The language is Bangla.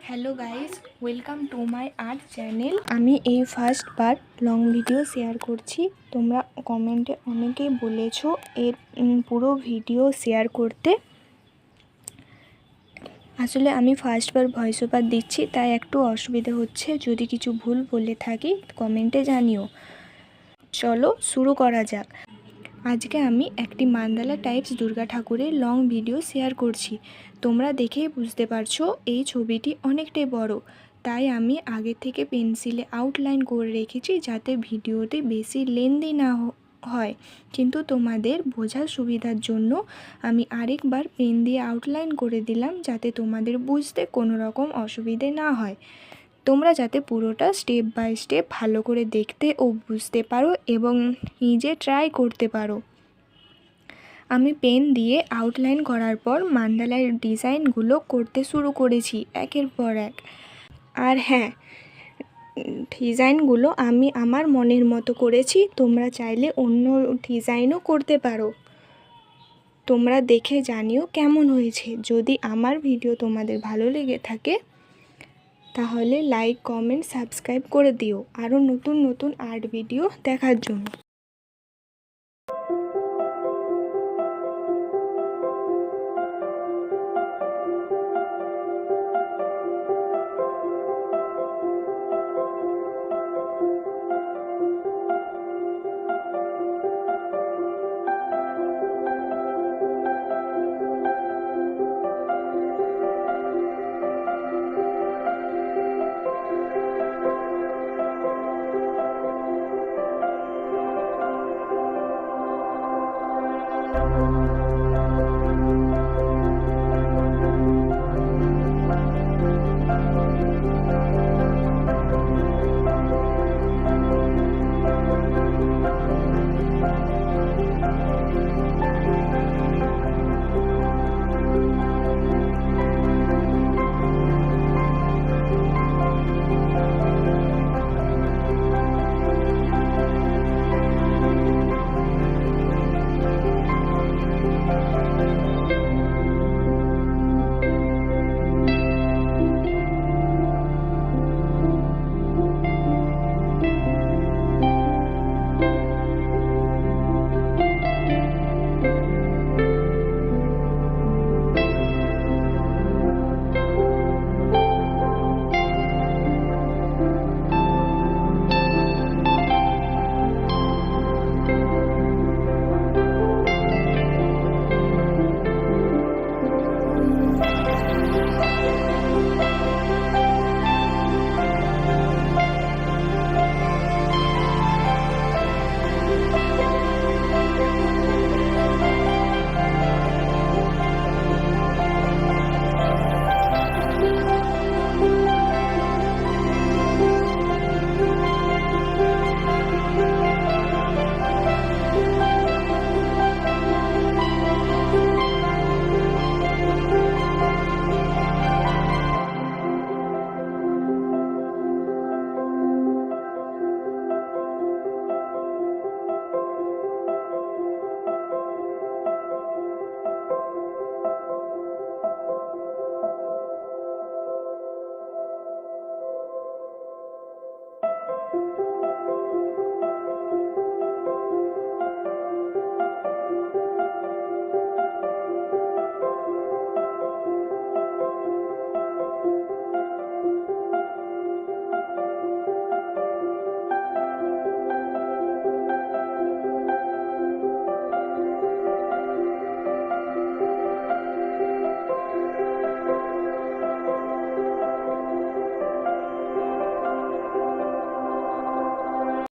Hello guys, welcome to my art channel. আমি এই ফার্স্ট বার লং ভিডিও শেয়ার করছি। তোমরা কমেন্টে অনেকেই বলেছো এর পুরো ভিডিও শেয়ার করতে। আসলে আমি ফার্স্ট বার ভয়েস ওভার দিচ্ছি, তাই একটু অসুবিধা হচ্ছে। যদি কিছু ভুল বলে থাকি কমেন্টে জানিও। চলো শুরু করা যাক। আজকে আমি একটি মান্দালা টাইপস দুর্গা ঠাকুরের লং ভিডিও শেয়ার করছি। তোমরা দেখেই বুঝতে পারছো এই ছবিটি অনেকটাই বড়, তাই আমি আগে থেকে পেন্সিলে আউটলাইন করে রেখেছি যাতে ভিডিওতে বেশি লেন্দি না হয়। কিন্তু তোমাদের বোঝার সুবিধার জন্য আমি আরেকবার পেন দিয়ে আউটলাইন করে দিলাম যাতে তোমাদের বুঝতে কোনো রকম অসুবিধে না হয়। তোমরা যাতে পুরোটা স্টেপ বাই স্টেপ ভালো করে দেখতে ও বুঝতে পারো এবং নিজে ট্রাই করতে পারো। আমি পেন দিয়ে আউটলাইন করার পর মান্দালার ডিজাইনগুলো করতে শুরু করেছি একের পর এক। আর হ্যাঁ, ডিজাইনগুলো আমি আমার মনের মতো করেছি। তোমরা চাইলে অন্য ডিজাইনও করতে পারো। তোমরা দেখে জানিও কেমন হয়েছে। যদি আমার ভিডিও তোমাদের ভালো লেগে থাকে তাহলে লাইক, কমেন্ট, সাবস্ক্রাইব করে দিও আরও নতুন নতুন আর্ট ভিডিও দেখার জন্য।